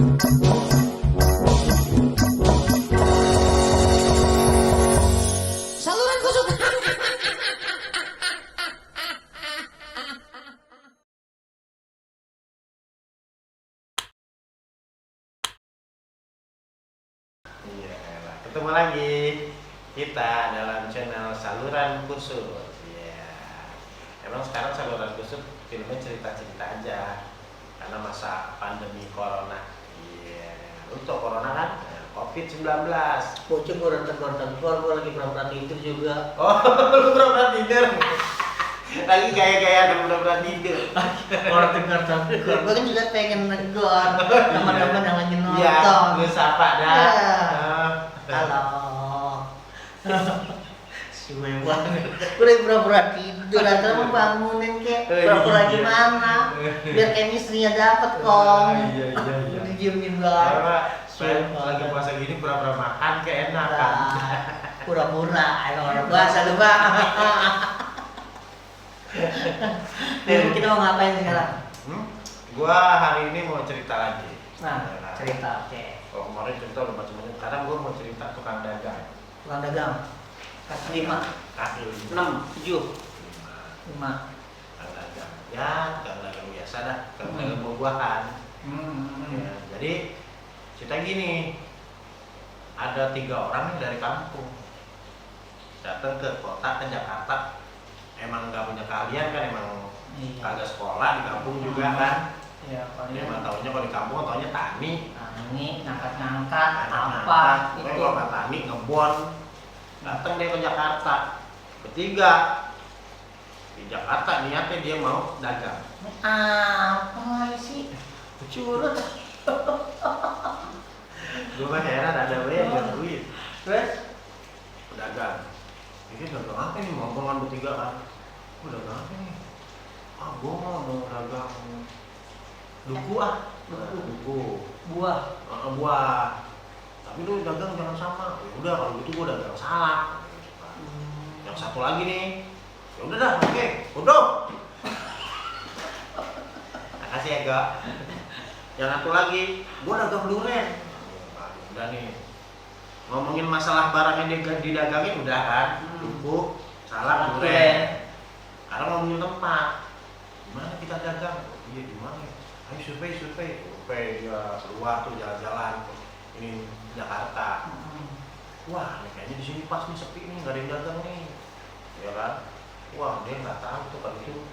Saluran kusuk. Iya, ketemu lagi kita dalam channel Saluran Kusut. Iya, emang sekarang Saluran Kusut filmnya cerita-cerita aja karena masa pandemi corona. Iya, untuk corona kan COVID-19. Bocah gue rantang-rantang keluar, gue lagi pura-pura tidur juga. Oh, lu pura-pura tidur. Lagi gaya-gaya pura-pura tidur. Rantang-rantang keluar, gue kan juga pengen negor teman-teman yang lagi nonton. Iya, lu sapa dah. Halo. Si mewah. Gue lagi pura-pura tidur, antara mau bangunin kek. Pura-pura gimana? Biar chemistry-nya dapet kong. Iya. Didiemin Karena banget. lagi puasa gini pura-pura makan keenakan. Pura-pura, emang orang puasa lu bang. Kita mau ngapain sekarang? Gua hari ini mau cerita lagi. Nah, cerita, oke. Kalau kemarin cerita udah macam-macam. Sekarang gua mau cerita tukang dagang. Tukang dagang. Kaki 5, Kaki 6, 7, 5. Tukang dagang. Ya, tukang dagang biasa dah. Tukang dagang buah-buahan. Ya, jadi cerita gini. Ada 3 orang yang dari kampung datang ke kota, ke Jakarta. Emang nggak punya keahlian kan, emang kagak sekolah di kampung juga kan. Iya, Dia mah taunya kalau di kampung taunya tani. Tani, ngangkat-ngangkat, apa Pokoknya itu. kalau nggak tani ngebon. Datang dia ke Jakarta. Ketiga di Jakarta niatnya dia mau dagang. Apa sih? Curut. Gue mah heran ada banyak duit. Terus? Pedagang. Ini dagang apa nih? Ngomong bertiga kan. Dagang apa nih? Gue mau dagang duku ah. Duku. Buah. Buah. Tapi lu dagang jangan sama. Ya udah kalau gitu gue dagang salak. Yang satu lagi nih. Ya udah dah, oke. Udah. Makasih ya, Gak. Yang satu lagi, gue dagang durian. Udah nih. Ngomongin masalah barang yang didagangin udah kan. Duku, salak, durian. Sekarang ngomongin tempat. Gimana kita dagang? Iya, di mana? Ayo survei ya, keluar tuh jalan-jalan. Ini Jakarta. Wah, nih kayaknya di sini pas nih sepi nih, nggak ada yang dagang nih, ya kan? Wah, dia nggak tahu tuh kalau itu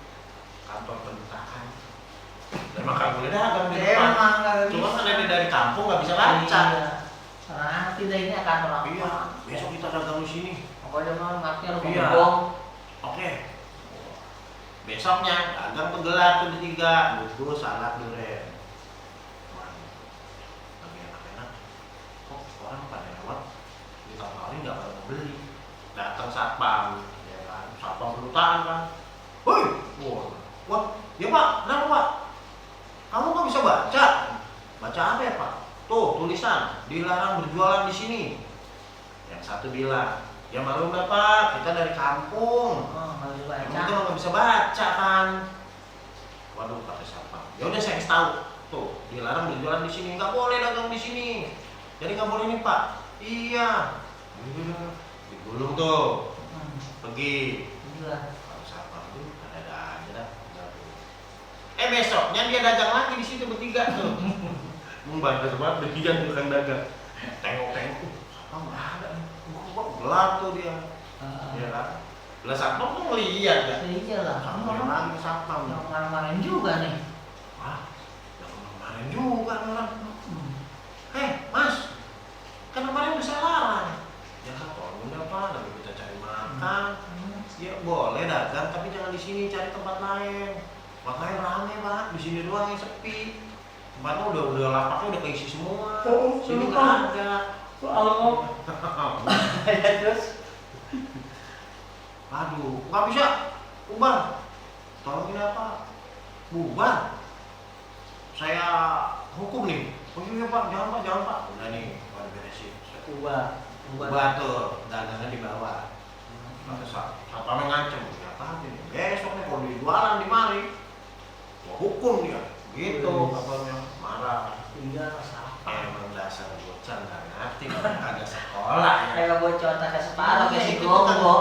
kantor kedutaan. Dan maka boleh dagang di depan. Cuma kan dari kampung nggak bisa baca. Nah, tidak ini akan orang. Iya, besok kita dagang di sini. Pokoknya mah ngerti rumah Iya. bong. Oke. Besoknya dagang penggelar tuh di 3, duku, salak, durian. Wah, lagi enak-enak. Kok orang pada lewat? Ditawarin nggak pada mau beli. Datang satpam, ya kan? Satpam kedutaan kan. Woi, wah, ya Pak, kenapa Pak? Kamu kok bisa baca? Baca apa ya Pak? Tuh tulisan, dilarang berjualan di sini. Yang satu bilang, ya maklum lah Pak, kita dari kampung. Nggak bisa baca. Kita nggak bisa baca kan. Waduh, kata satpam. Ya udah saya kasih tahu. Tuh, dilarang berjualan di sini, nggak boleh dagang di sini. Jadi nggak boleh nih Pak. Iya. Digulung tuh. Pergi. Gila. Kalau satpam tuh ada aja dah. Besoknya dia dagang lagi di situ bertiga tuh. Membantah banget bertiga tuh kan dagang. Tengok-tengok, satpam nggak ada nih. Kok gelap tuh dia. Ya kan. Lah satpam tuh ngeliat ya. Iya lah. Satpam lagi satpam. Yang kemarin-kemarin juga nih. Wah, yang kemarin juga orang. Mas, kan kemarin udah saya larang. Ya tolong udah Pak, nanti kita cari makan. Ya boleh dagang, tapi jangan di sini, cari tempat lain. Tempat lain rame Pak, di sini doang yang sepi. Tempatnya udah lapaknya udah keisi semua. Sini nggak ada. Terus? Aduh, nggak bisa. Bubar. Tolongin apa? Bubar. Saya hukum nih. Oh iya Pak, jangan Pak. Udah nih, pada beresin. Bubar tuh, dagangan di bawah. Kata satpamnya ngancem, apa nih? Besok nih kalau dijualan di mari, gua hukum dia. Gitu, katanya marah. Iya, apa? Emang dasar bocah nggak ngerti, kagak sekolah ya. Kayak bocor tak kasih separuh kayak si Itu Gongo.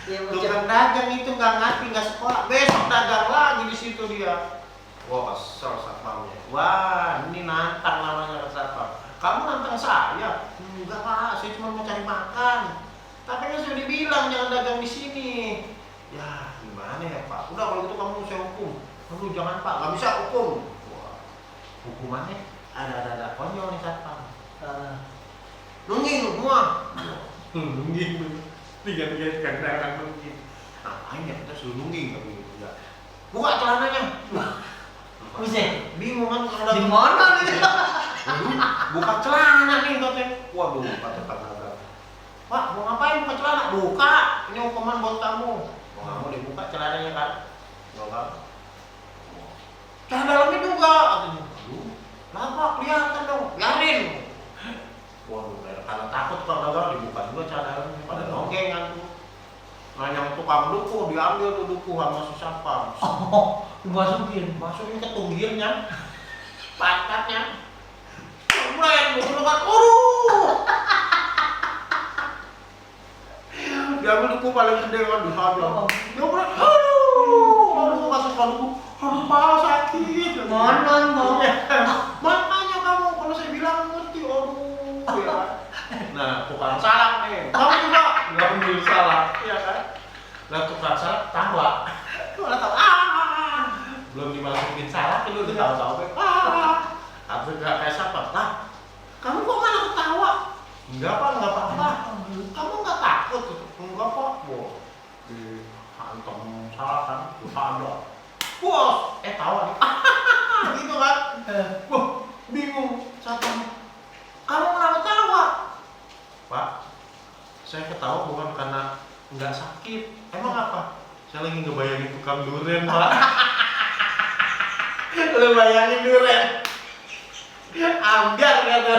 Iya bocor. Tukang dagang itu nggak ngerti, nggak sekolah. Besok dagang lagi di situ dia. Wah, kesel satpamnya. Wah, ini nantang namanya ke satpam. Kamu nantang saya? Enggak Pak, saya cuma mau cari makan. Tapi kan sudah dibilang jangan dagang di sini. Ya, gimana ya Pak? Udah kalau gitu kamu saya hukum. Aduh jangan Pak, nggak bisa hukum. Wah, hukumannya ada konyol nih satpam. Nungging semua. Nungging. Tiga kan dagang nungging. Ngapain ya kita suruh nungging tapi enggak. Buka celananya. Buset, Bingung kan kalau di mana nih? Waduh, buka celana nih katanya. Waduh, kata dagang. Pak, mau ngapain buka celana? Buka. Ini hukuman buat kamu. Mau nggak mau dibuka celananya kan? Nggak kan? Celana dalamnya juga. Katanya. Aduh, kenapa? Kelihatan dong. Biarin. Waduh, karena takut kalau dagang dibuka juga celana dalamnya. Pada nongeng kan tuh. Nah, yang tukang duku diambil tuh duku sama si satpam. Oh, dimasukin. Masukin ke tunggirnya, pantatnya. Keren, bukan aduh. Diambil duku paling gede kan di sana. Dia bilang, aduh, kasih duku, aduh pala sakit. Monon dong. Makanya kamu kalau saya bilang ngerti, aduh, ya. Nah, tukang salak nih, kamu juga ngambil salak, iya kan? Nah, tukang salak tawa, malah tawa, belum dimasukin salak itu udah tahu-tahu kan, aku nggak kayak siapa, lah, kamu kok malah ketawa? Enggak Pak, nggak apa-apa, kamu nggak takut? Enggak Pak, wah, dihantam salak kan, ada, bos, tawa nih, gitu kan, wah, bingung, satu, kamu kenapa tawa? Pak, saya ketawa bukan karena nggak sakit. Emang apa? Saya lagi ngebayangin tukang durian, Pak. Lu bayangin durian. Amgar kata.